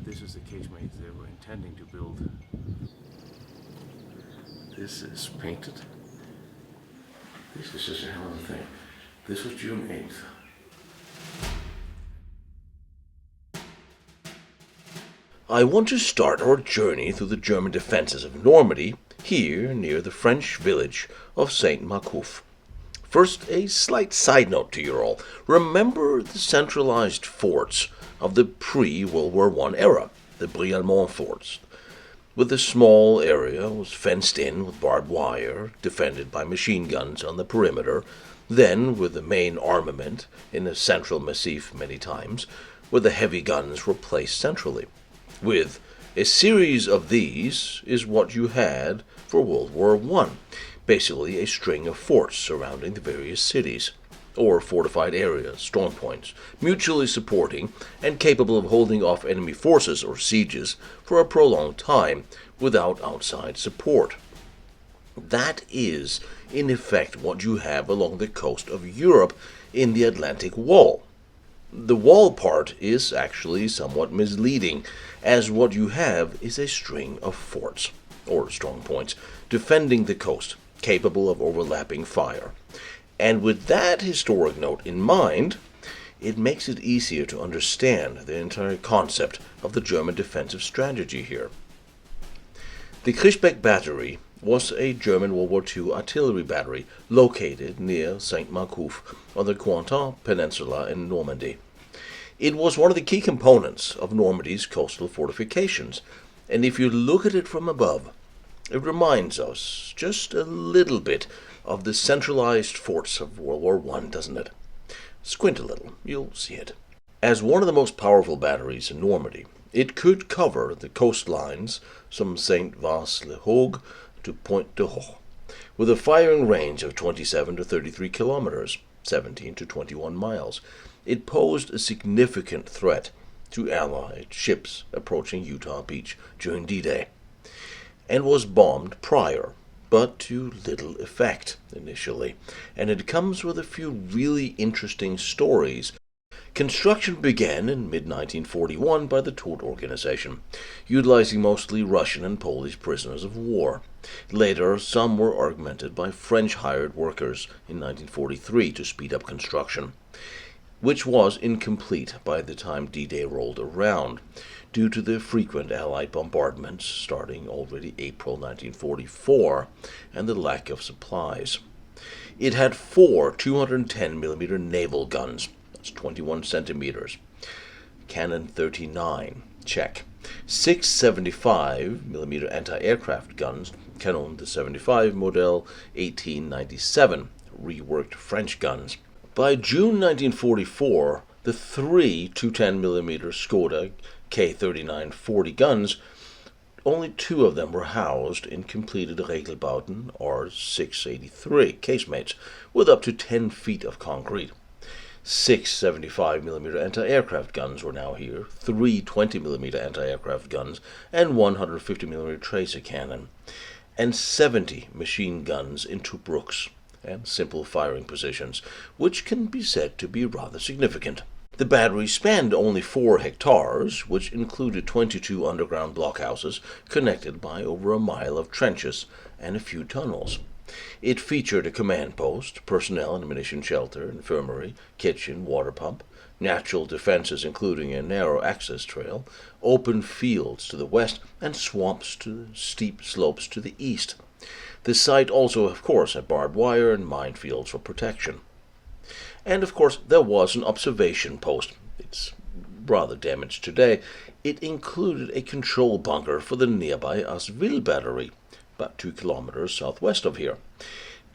this is the casemate they were intending to build. This is painted. This is just a hell of a thing. This was June 8th. I want to start our journey through the German defenses of Normandy, here near the French village of Saint-Marcouf. First, a slight side note to you all. Remember the centralized forts of the pre-World War I era, the Brialmont forts. With a small area was fenced in with barbed wire, defended by machine guns on the perimeter, then with the main armament in a central massif many times, where the heavy guns were placed centrally. With a series of these is what you had for World War I, basically a string of forts surrounding the various cities, or fortified areas, strongpoints, mutually supporting and capable of holding off enemy forces or sieges for a prolonged time without outside support. That is, in effect, what you have along the coast of Europe in the Atlantic Wall. The wall part is actually somewhat misleading, as what you have is a string of forts, or strongpoints, defending the coast, capable of overlapping fire. And with that historic note in mind, it makes it easier to understand the entire concept of the German defensive strategy here. The Crisbecq battery was a German World War II artillery battery located near Saint-Marcouf on the Cotentin Peninsula in Normandy. It was one of the key components of Normandy's coastal fortifications, and if you look at it from above, it reminds us just a little bit of the centralized forts of World War I, doesn't it? Squint a little, you'll see it. As one of the most powerful batteries in Normandy, it could cover the coastlines from Saint-Vaast-le-Hogue to Pointe du Hoc, with a firing range of 27 to 33 kilometers, 17 to 21 miles. It posed a significant threat to Allied ships approaching Utah Beach during D-Day, and was bombed prior, but to little effect initially, and it comes with a few really interesting stories. Construction began in mid-1941 by the Todt organization, utilizing mostly Russian and Polish prisoners of war. Later, some were augmented by French hired workers in 1943 to speed up construction, which was incomplete by the time D-Day rolled around, due to the frequent Allied bombardments starting already April 1944 and the lack of supplies. It had 4 210mm naval guns, that's 21 centimeters, Cannon 39, check, 6 75mm anti-aircraft guns, Canon de 75 Model 1897, reworked French guns. By June 1944, the 3 210mm Skoda K3940 guns, only 2 of them were housed in completed Regelbauten R683 casemates with up to 10 feet of concrete. 6 75mm anti-aircraft guns were now here, 3 20mm anti-aircraft guns, and 150mm tracer cannon, and 70 machine guns in Tobruk's and simple firing positions, which can be said to be rather significant. The battery spanned only 4 hectares, which included 22 underground blockhouses connected by over a mile of trenches and a few tunnels. It featured a command post, personnel and ammunition shelter, infirmary, kitchen, water pump, natural defenses including a narrow access trail, open fields to the west, and swamps to steep slopes to the east. The site also, of course, had barbed wire and minefields for protection. And, of course, there was an observation post. It's rather damaged today. It included a control bunker for the nearby Asville battery, about 2 kilometers southwest of here.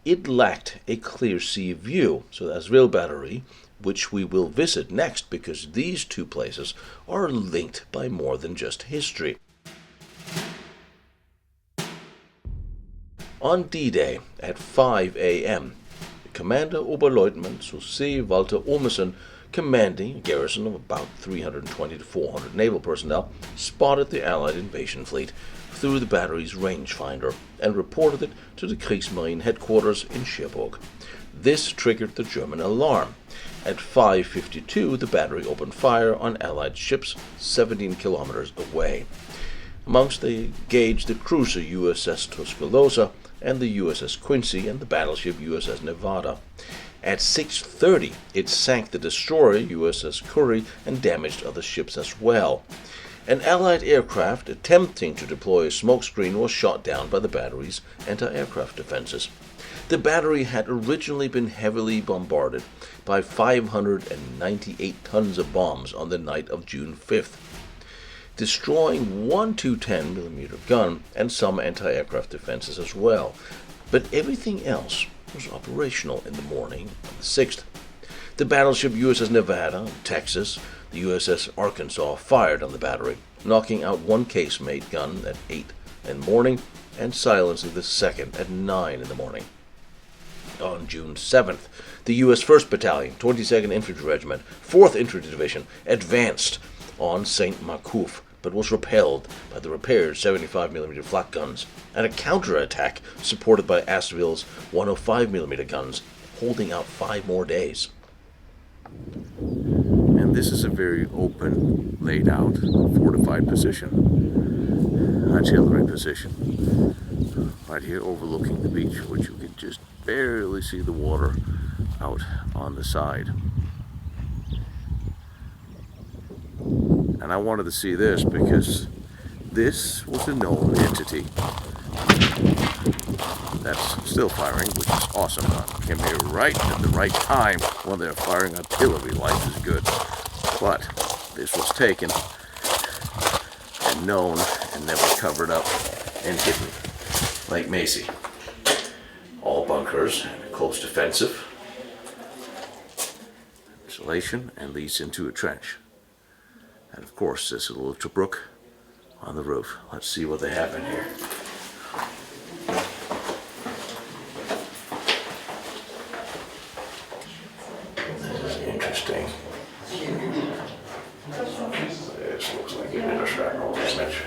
It lacked a clear sea view, so the Asville battery, which we will visit next because these 2 places are linked by more than just history. On D-Day at 5 a.m., Commander Oberleutnant Susse Walter Olmesen, commanding a garrison of about 320 to 400 naval personnel, spotted the Allied invasion fleet through the battery's rangefinder and reported it to the Kriegsmarine headquarters in Cherbourg. This triggered the German alarm, At 5:52, the battery opened fire on Allied ships 17 kilometers away. Amongst they engaged the cruiser USS Tuscaloosa and the USS Quincy and the battleship USS Nevada. At 6:30, it sank the destroyer USS Curry and damaged other ships as well. An Allied aircraft attempting to deploy a smokescreen was shot down by the battery's anti-aircraft defenses. The battery had originally been heavily bombarded by 598 tons of bombs on the night of June 5th, destroying one 210mm gun and some anti-aircraft defenses as well. But everything else was operational in the morning of the 6th. The battleship USS Nevada, Texas, the USS Arkansas fired on the battery, knocking out one casemate gun at 8 in the morning and silencing the second at 9 in the morning. On June 7th, the U.S. 1st Battalion, 22nd Infantry Regiment, 4th Infantry Division advanced on St. Marcouf, but was repelled by the repaired 75mm flak guns, and a counterattack supported by Asville's 105mm guns, holding out 5 more days. And this is a very open, laid out, fortified position. Artillery position. Right here overlooking the beach, which you can just barely see the water out on the side. And I wanted to see this because this was a known entity that's still firing, which is awesome. Came here right at the right time when they're firing artillery. Life is good. But this was taken and known and never covered up and hidden. Like Macy. All bunkers and close defensive. Insulation and leads into a trench. And of course, this little brook on the roof. Let's see what they have in here. This is interesting. This looks like it did a shrapnel damage.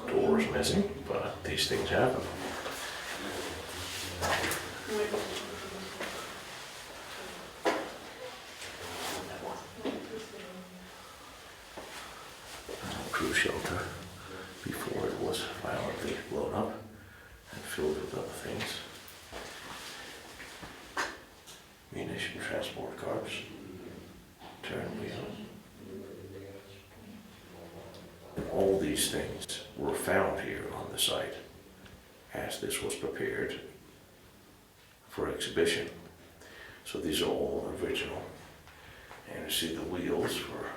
Doors missing, but these things happen. Crew shelter before it was violently blown up and filled with other things. Munition transport cars, turn wheels. All these things were found here on the site as this was prepared for exhibition. So these are all original. And you see the wheels for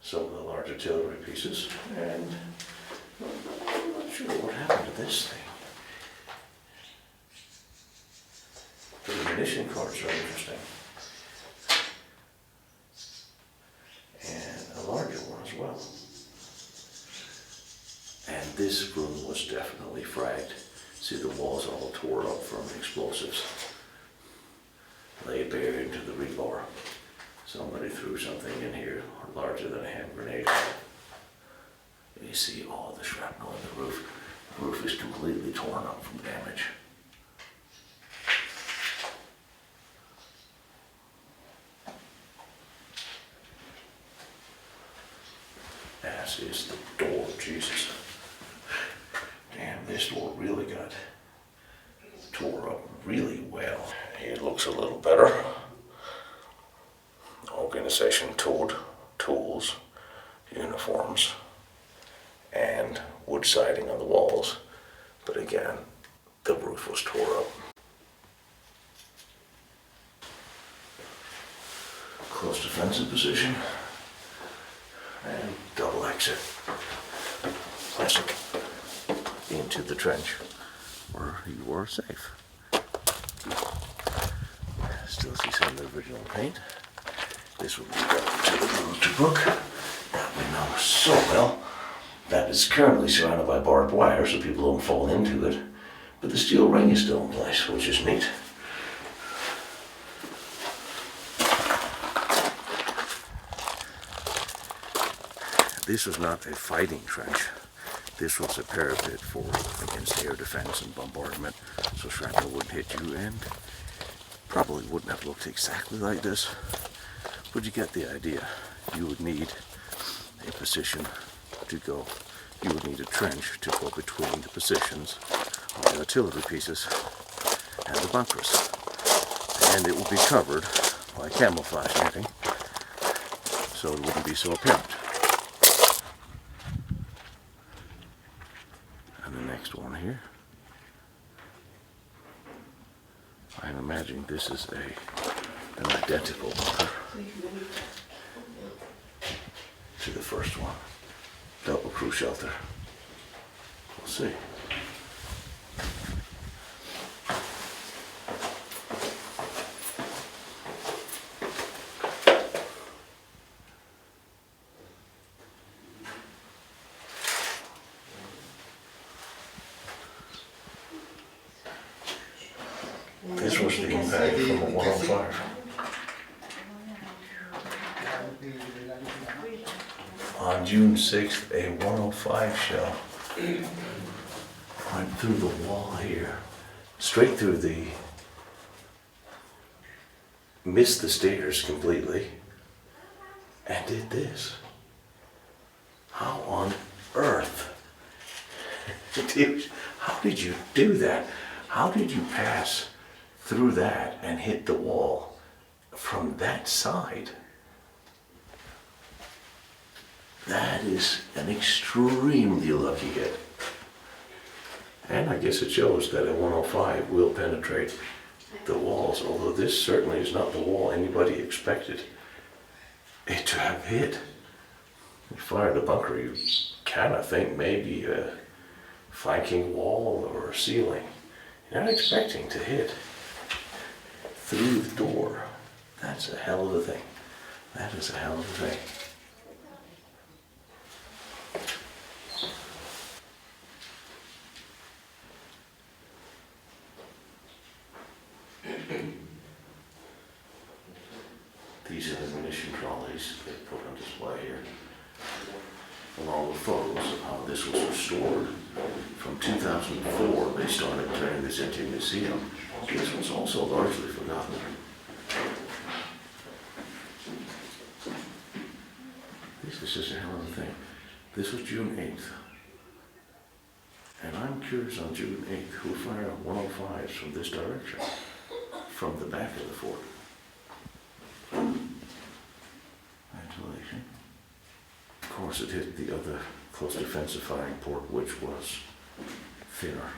some of the large artillery pieces. And I'm not sure what happened to this thing. The munition carts are interesting. And a larger one as well. And this room was definitely fragged. See the walls all tore up from explosives. Laid bare into the rebar. Somebody threw something in here larger than a hand grenade. You see all the shrapnel in the roof. The roof is completely torn up from damage. As is the door, Jesus. Damn, this door really got tore up really well. It looks a little better. Organization tooled, tools, uniforms, and wood siding on the walls. But again, the roof was tore up. Close defensive position and double exit. Classic. Into the trench where you are safe. Still see some of the original paint. This will be down to the brook that we know so well. That is currently surrounded by barbed wire so people don't fall into it. But the steel ring is still in place, which is neat. This was not a fighting trench. This was a parapet for against air defense and bombardment, so shrapnel wouldn't hit you, and probably wouldn't have looked exactly like this, but you get the idea. You would need a position to go. You would need a trench to go between the positions of the artillery pieces and the bunkers, and it would be covered by camouflage netting, so it wouldn't be so apparent. And the next one here, I'm imagining this is an identical bunker to the first one. Double crew shelter. We'll see. This was the impact from a 105. On June 6th, a 105 shell went through the wall here, straight through missed the stairs completely, and did this. How on earth? How did you do that? How did you pass through that and hit the wall from that side? That is an extremely lucky hit. And I guess it shows that a 105 will penetrate the walls, although this certainly is not the wall anybody expected it to have hit. You fire the bunker, you kind of think maybe a flanking wall or a ceiling. You're not expecting to hit through the door. That's a hell of a thing. That is a hell of a thing. These are the munition trolleys they put on display here, along with photos of how this was restored. From 2004, they started turning this into a museum. This was also largely forgotten. This is just a hell of a thing. This was June 8th. And I'm curious on June 8th who fired 105s from this direction, from the back of the fort. Ventilation. Of course, it hit the other close defensive firing port, which was thinner.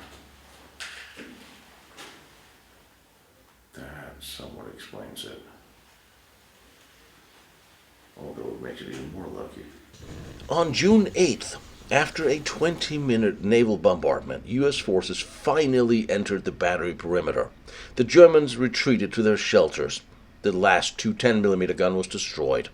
That somewhat explains it. Although it makes it even more lucky. On June 8th, after a 20-minute naval bombardment, U.S. forces finally entered the battery perimeter. The Germans retreated to their shelters. The last 210mm gun was destroyed.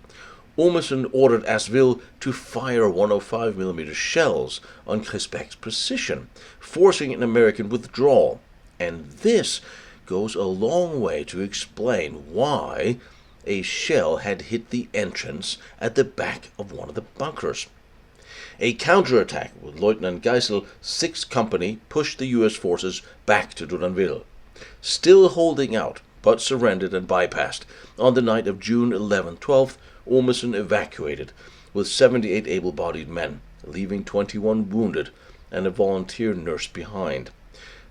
Ormesson ordered Asville to fire 105mm shells on Crisbeck's position, forcing an American withdrawal. And this goes a long way to explain why a shell had hit the entrance at the back of one of the bunkers. A counterattack with Lieutenant Geisel, 6th Company pushed the U.S. forces back to Duranville. Still holding out, but surrendered and bypassed. On the night of June 11-12th, Ormesson evacuated with 78 able-bodied men, leaving 21 wounded and a volunteer nurse behind.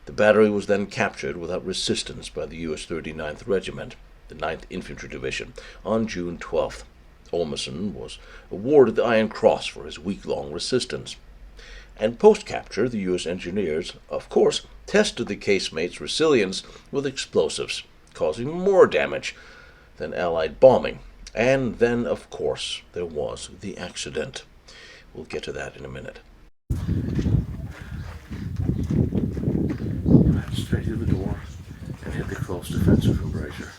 The battery was then captured without resistance by the U.S. 39th Regiment, the 9th Infantry Division, on June 12th. Ormesson was awarded the Iron Cross for his week-long resistance. And post-capture, the U.S. engineers, of course, tested the casemate's resilience with explosives, causing more damage than Allied bombing. And then, of course, there was the accident. We'll get to that in a minute. Straight through the door and hit the close defensive embrasure.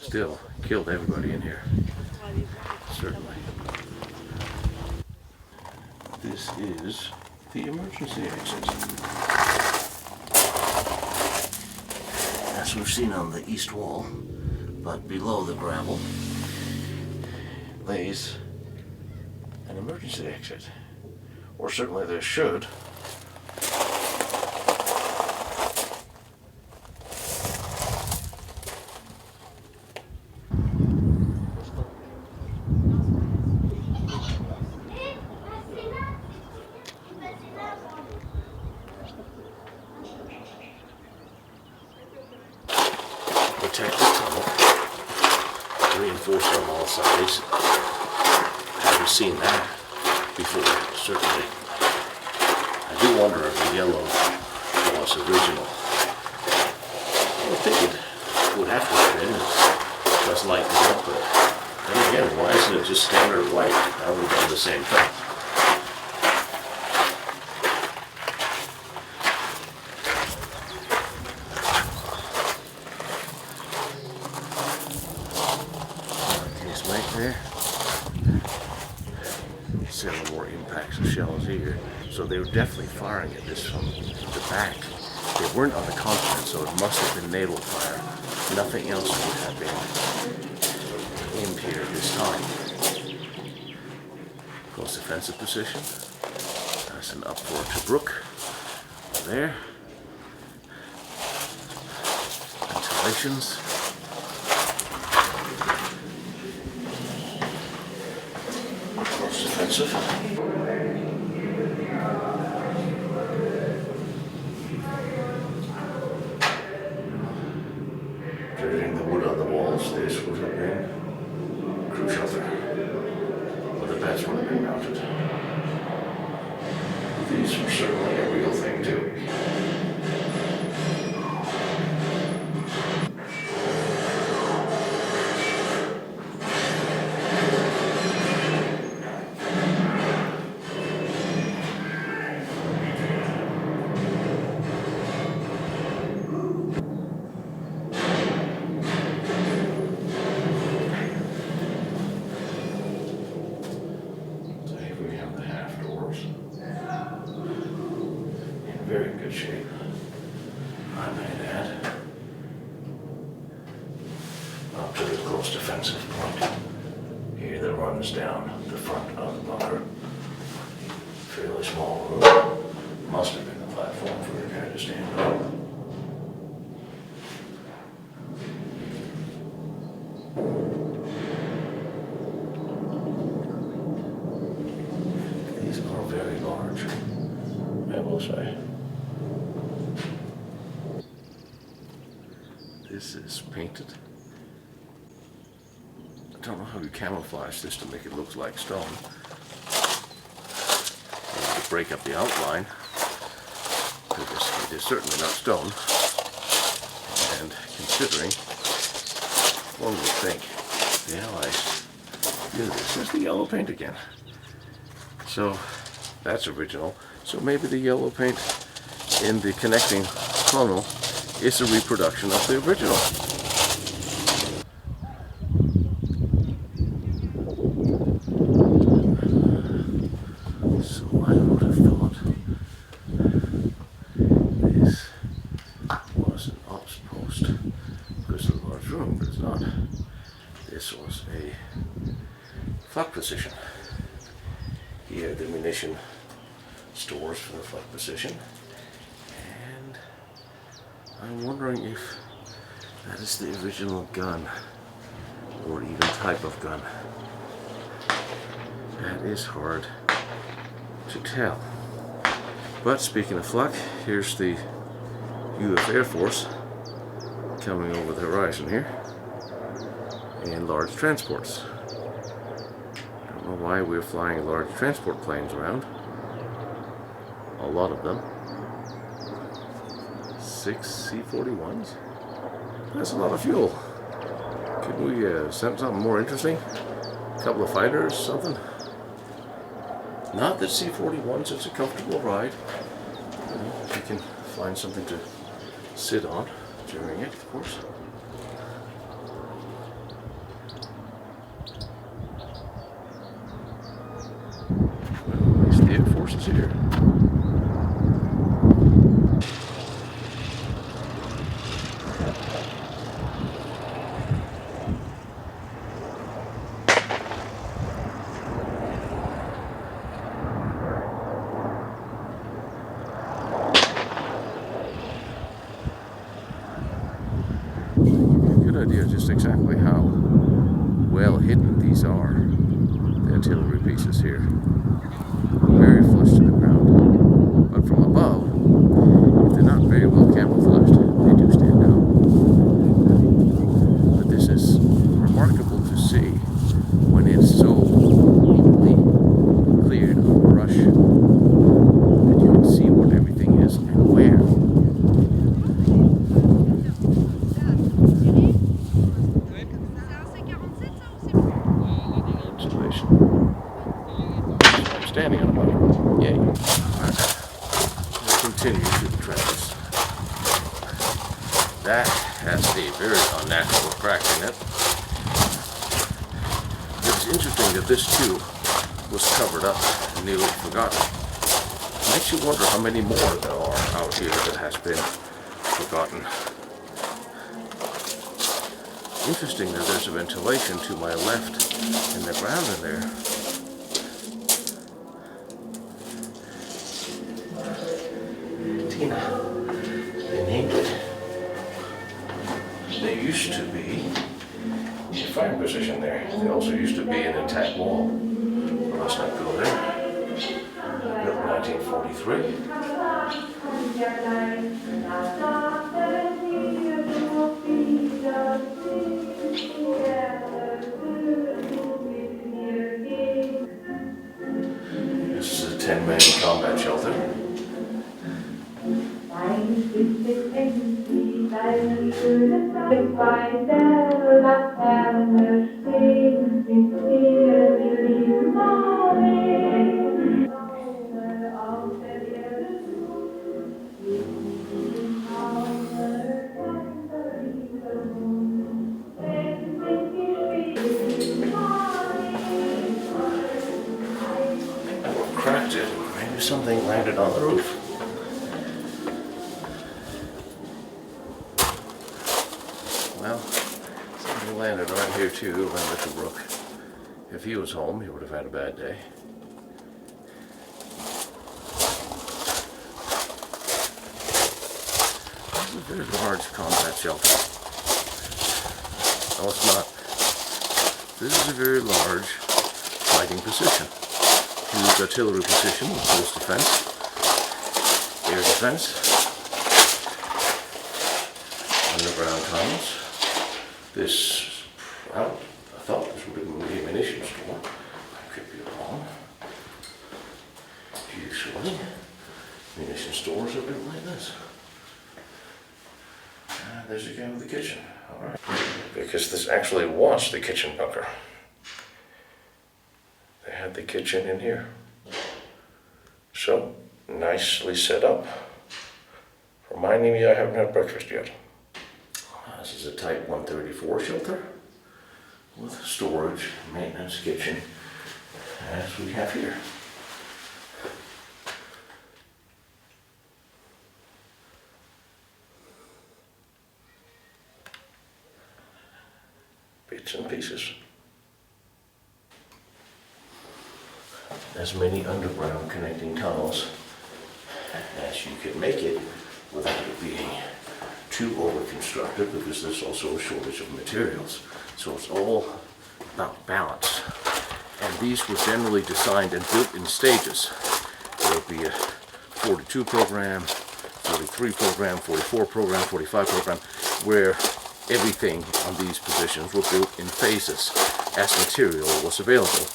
Still, killed everybody in here. Certainly. This is the emergency exit. As we've seen on the east wall, but below the gravel, lays an emergency exit, or certainly there should. Protected tunnel, reinforced on all sides. Haven't seen that before, certainly. I do wonder if the yellow was original. I would think it would have to have been. Just lighten it up, but then again, why isn't it just standard white? I would have done the same thing. There. Several more impacts of shells here. So they were definitely firing at this from the back. They weren't on the continent, so it must have been naval fire. Nothing else would have been aimed here at this time. Close defensive position. Nice and up for Tobruk. There. Ventilations. Defensive. Dredging the wood on the walls, this would have been crew shelter, where the beds would have been mounted. These were certainly a real thing too. Very good shape, I may add. Up to the close defensive point here that runs down the front of the bunker. Fairly small room. Must have been the platform for the guy to stand on. These are very large, I will say. This is painted. I don't know how you camouflage this to make it look like stone. To break up the outline, because it is certainly not stone. And considering, one would think the Allies knew this. There's the yellow paint again. So that's original. So maybe the yellow paint in the connecting tunnel is a reproduction of the original. So I would have thought this was an ops post because of the large room, but it's not. This was a flak position. Here the munition stores for the flak position. I'm wondering if that is the original gun, or even type of gun. That is hard to tell. But speaking of flak, here's the U.S. Air Force coming over the horizon here, and large transports. Don't know why we're flying large transport planes around. A lot of them. 6 C-41s. That's a lot of fuel. Could we send something more interesting? A couple of fighters, something? Not that C-41s, it's a comfortable ride. You know, if you can find something to sit on during it, of course. Well, at least the Air Force is here. an idea just exactly how well hidden these are, the artillery pieces here. Very flush to the ground. But from above, if they're not very well camouflaged, they do stand out. But this is remarkable to see when it's so evenly cleared of brush that you can see what everything is and where. Observation. So I'm standing on a button. Yay. Let's continue to the traverse. That has a very unnatural crack in it. It's interesting that this too was covered up and nearly forgotten. Makes you wonder how many more there are out here that has been forgotten. Interesting that there's a ventilation to my left in the ground in there. Tina, they named it. There used to be a fire position there. There also used to be an intact wall. Let's not go there. Built in 1943. This is a 10-man combat shelter. Cracked it. Maybe something landed on the roof. Well, something landed right here too, around Mr. Brook. If he was home, he would have had a bad day. This is a very large combat shelter. No, it's not. This is a very large fighting position. Huge artillery position with coast defense, air defense, underground tunnels. This, well, I thought this would be a munition store. I could be wrong. Usually, munition stores are built like this. And there's a guy with the kitchen. All right. Because this actually was the kitchen bunker. They had the kitchen in here. So, nicely set up. Reminding me I haven't had breakfast yet. This is a Type 134 shelter with storage, maintenance, kitchen, as we have here. Bits and pieces. As many underground connecting tunnels as you can make it without it being too over-constructed, because there's also a shortage of materials. So it's all about balance. And these were generally designed and built in stages. There would be a 42 program, 43 program, 44 program, 45 program, where everything on these positions were built in phases as material was available,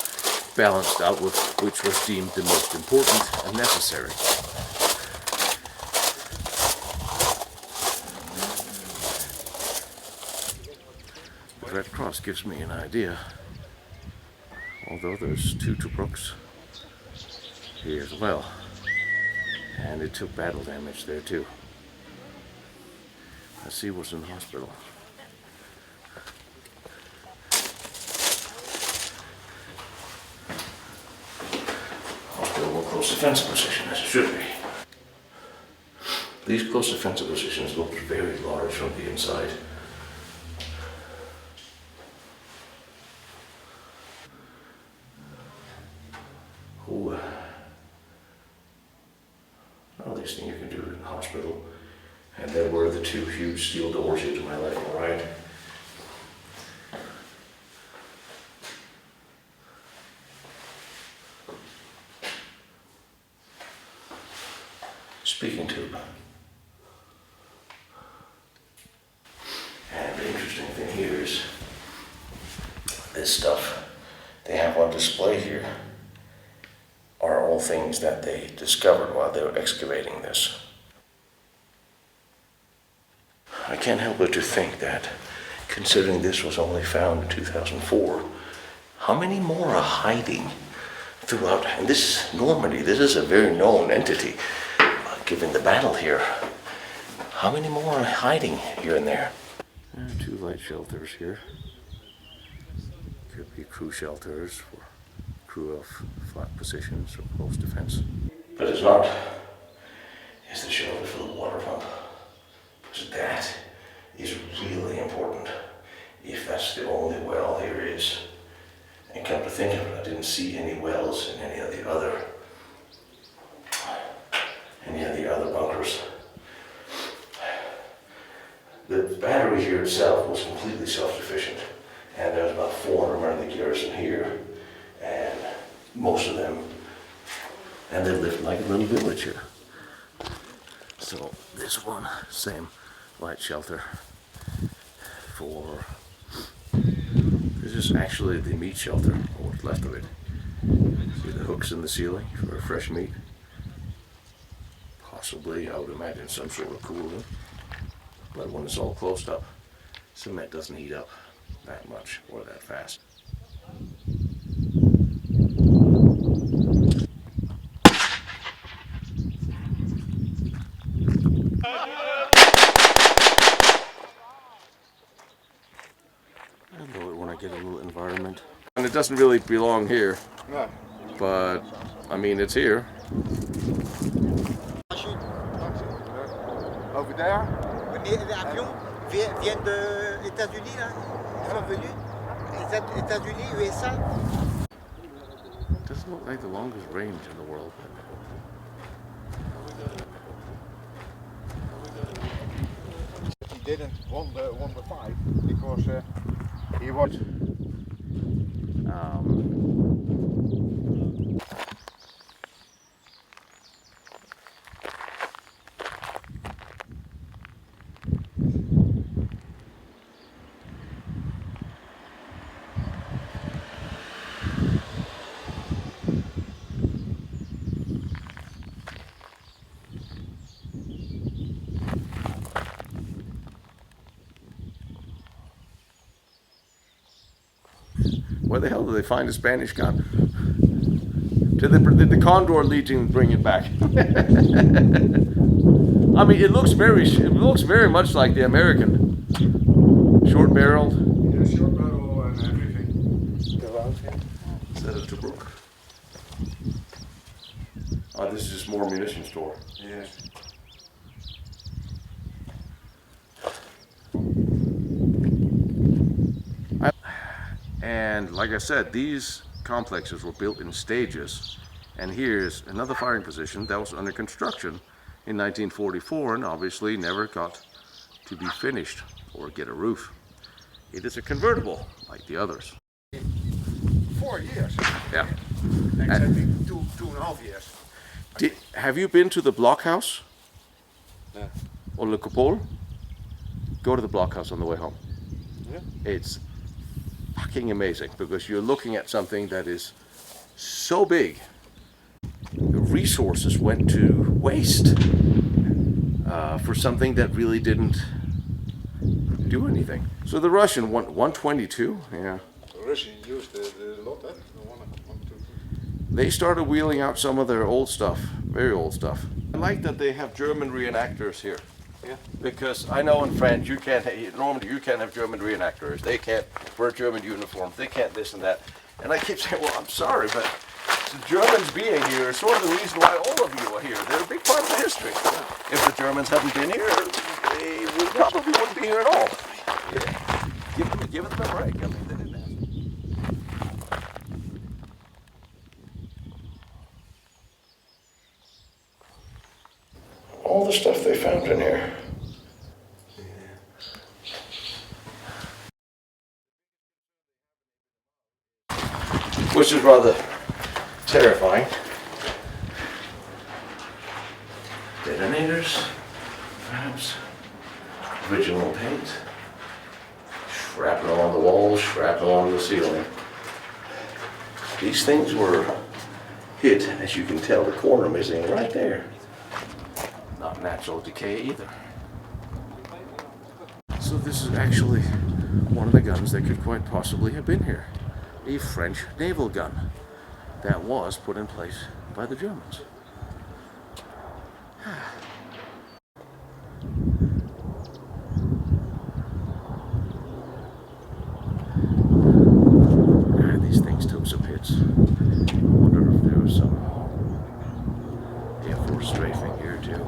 balanced out with which was deemed the most important and necessary. The Red Cross gives me an idea, although there's two Tobruk's here as well, and it took battle damage there too. Let's see what's in the hospital. More close defensive position, as it should be. These close defensive positions look very large from the inside. Ooh. Well, these things you can do in the hospital. And there were the two huge steel doors here to my left and right. this stuff they have on display here are all things that they discovered while they were excavating this. I can't help but to think that, considering this was only found in 2004, how many more are hiding throughout? And this Normandy, this is a very known entity, given the battle here. How many more are hiding here and there? Two light shelters here. Could be crew shelters for crew of flat positions or close defense. But it's not. It's the shelter for the water pump. So that is really important. If that's the only well here is. And come to think of it, I didn't see any wells in any of the other bunkers. The battery here itself was completely self-sufficient, and there's about 400 men in the garrison here, and most of them, and they lived like a little village here. So this one, same light shelter for, this is actually the meat shelter, or what's left of it. See the hooks in the ceiling for fresh meat. Possibly, I would imagine, some sort of cooling. But when it's all closed up, cement doesn't heat up that much or that fast. I love it when I get a little environment. And it doesn't really belong here, but I mean, it's here. Over there? L'avion vient des États-Unis, là. Ils sont venus. Les États-Unis, USA. It doesn't look like the longest range in the world. He didn't won the fight because he was. Where the hell did they find a Spanish gun? Did the Condor Legion bring it back? I mean, it looks very much like the American. Short barreled. Yeah, short barrel and everything. Instead of Tobruk. Oh, this is just more munition store. Yes. And like I said, these complexes were built in stages. And here's another firing position that was under construction in 1944 and obviously never got to be finished or get a roof. It is a convertible like the others. 4 years. Yeah. Exactly 2.5 years. Have you been to the blockhouse? No. Or Le Coupole? Go to the blockhouse on the way home. Yeah. It's fucking amazing because you're looking at something that is so big. The resources went to waste for something that really didn't do anything. So the Russian 122, yeah. The Russians used the lot, the 122. They started wheeling out some of their old stuff, very old stuff. I like that they have German reenactors here. Yeah. Because I know in France, Normandy, you can't have German reenactors. They can't wear German uniforms. They can't this and that. And I keep saying, well, I'm sorry, but the Germans being here is sort of the reason why all of you are here. They're a big part of the history. If the Germans hadn't been here, they probably wouldn't be here at all. Yeah. Give them a break. I mean, they didn't ask. All the stuff they found in here. Which is rather terrifying. Detonators, perhaps. Original paint. Shrapnel on the walls, shrapnel on the ceiling. These things were hit, as you can tell, the corner missing right there. Not natural decay either. So this is actually one of the guns that could quite possibly have been here. A French naval gun that was put in place by the Germans. These things took some hits. I wonder if there was some Air Force strafing here too.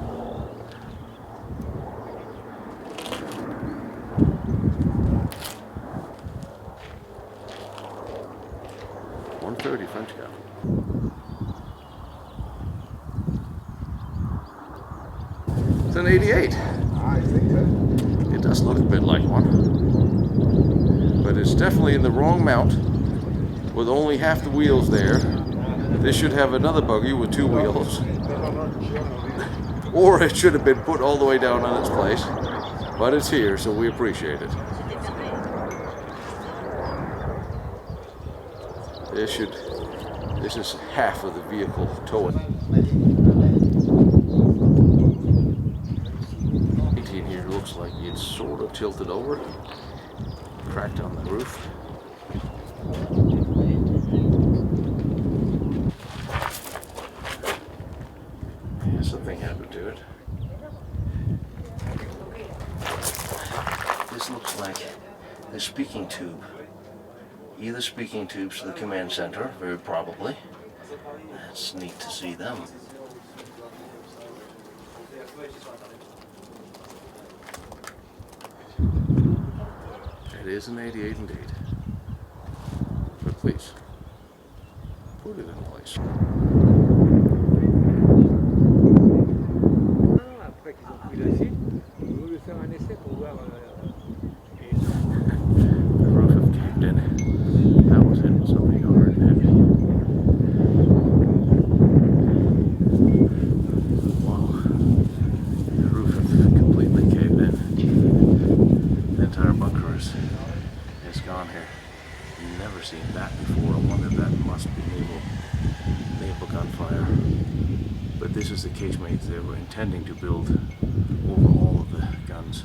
.130 French gun. It's an 88. I think so. It does look a bit like one, but it's definitely in the wrong mount with only half the wheels there. This should have another buggy with 2 wheels, or it should have been put all the way down on its place, but it's here, so we appreciate it. This is half of the vehicle towing. 18 here looks like it's sort of tilted over, cracked on the roof. Yeah, something happened to it. This looks like the speaking tube. Either speaking tubes to the command center, very probably. That's neat to see them. It is an 88 indeed. But please, put it in place. Après qu'ils ont pris la cible, ils voulaient faire un essai pour voir. The roof have caved in. That was hitting something hard and heavy. Wow. The roof have completely caved in. The entire bunker is gone here. Never seen that before. I wonder if that must be naval gunfire. But this is the casemates they were intending to build over all of the guns.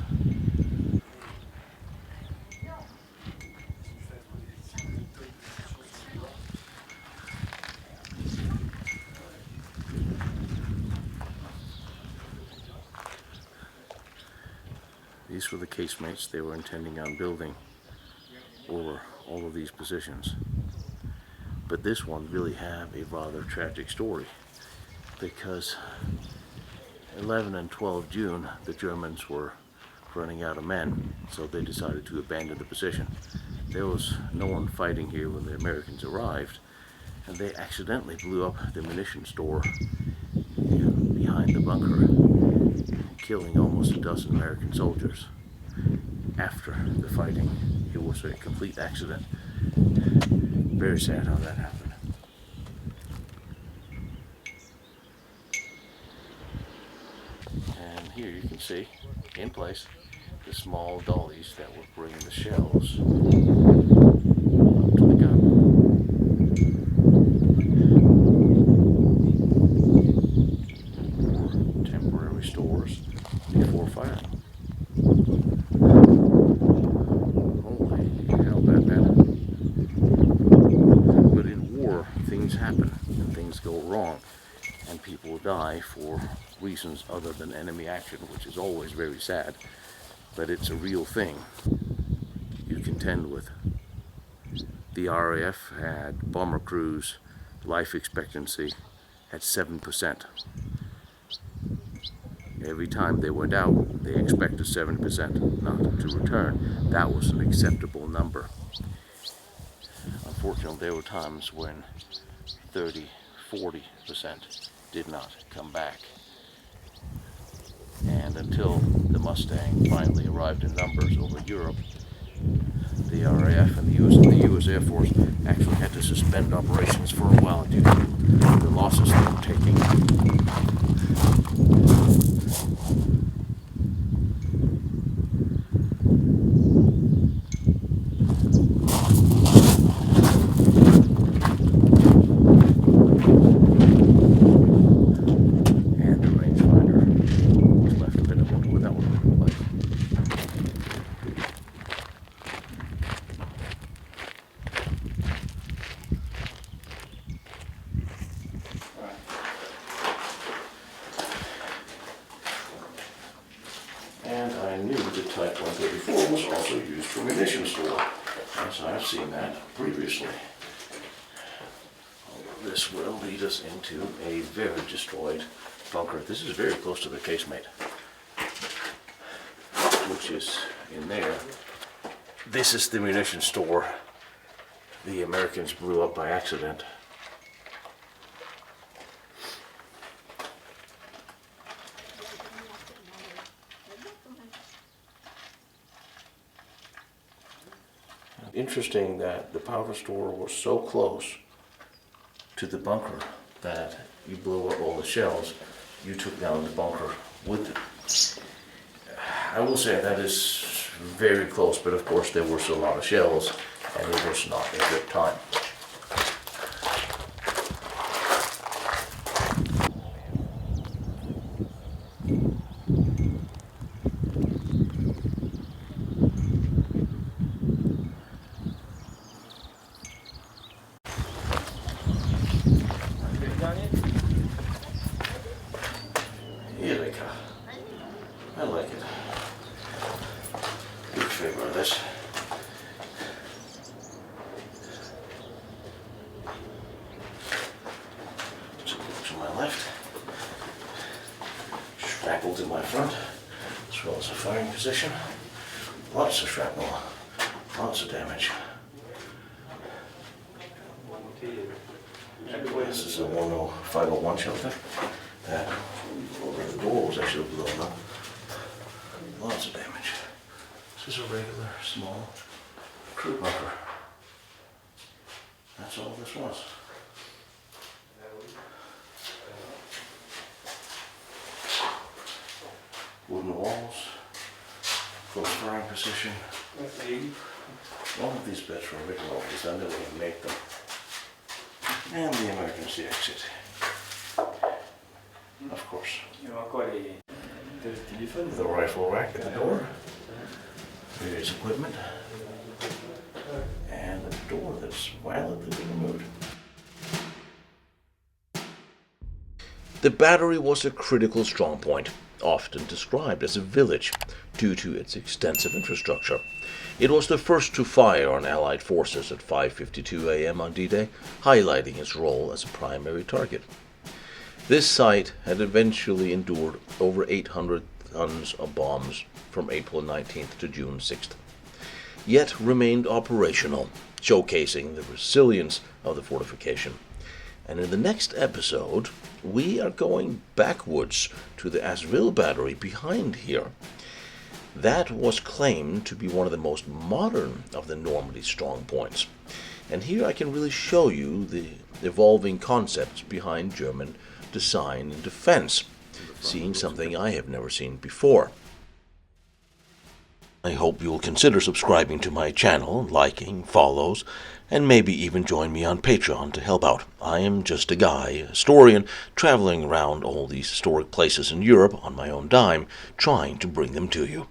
These were the casemates they were intending on building over all of these positions. But this one really have a rather tragic story, because 11 and 12 June the Germans were running out of men, so they decided to abandon the position. There was no one fighting here when the Americans arrived, and they accidentally blew up the munition store behind the bunker, killing almost a dozen American soldiers. After the fighting, it was a complete accident. Very sad how that happened. And here you can see, in place, the small dollies that will bring the shells up to the gun. Temporary stores before firing. Holy hell, that. But in war, things happen and things go wrong, and people die for reasons other than enemy action, which is always very sad, but it's a real thing you contend with. The RAF had bomber crews life expectancy at 7%. Every time they went out, they expected 7% not to return. That was an acceptable number. Unfortunately, there were times when 30, 40% did not come back. And until the Mustang finally arrived in numbers over Europe, the RAF and the US Air Force actually had to suspend operations for a while due to the losses they were taking. before was also used for munition store, as I've seen that previously. This will lead us into a very destroyed bunker. This is very close to the casemate, which is in there. This is the munition store the Americans blew up by accident. Interesting that the powder store was so close to the bunker that you blew up all the shells, you took down the bunker with it. I will say that is very close, but of course there were still a lot of shells, and it was not a good time. Erika. I like it. Big favor of this. To my left. Shrapnel to my front, as well as a firing position. Lots of shrapnel. Lots of damage. This is a 501 shelter. That over the door was actually blown up. Lots of damage. This is a regular small crew bunker. That's all this was. Wooden walls, close firing position. All of these beds were original design, they wouldn't make them. And the emergency exit. Of course. The rifle rack at the door. Various equipment. And a door that's violently removed. The battery was a critical strong point, often described as a village, due to its extensive infrastructure. It was the first to fire on Allied forces at 5:52 a.m. on D-Day, highlighting its role as a primary target. This site had eventually endured over 800 tons of bombs from April 19th to June 6th, yet remained operational, showcasing the resilience of the fortification. And in the next episode, we are going backwards to the Asville battery behind here. That was claimed to be one of the most modern of the Normandy strong points. And here I can really show you the evolving concepts behind German design and defense, seeing something I have never seen before. I hope you'll consider subscribing to my channel, liking, follows, and maybe even join me on Patreon to help out. I am just a guy, a historian, traveling around all these historic places in Europe on my own dime, trying to bring them to you.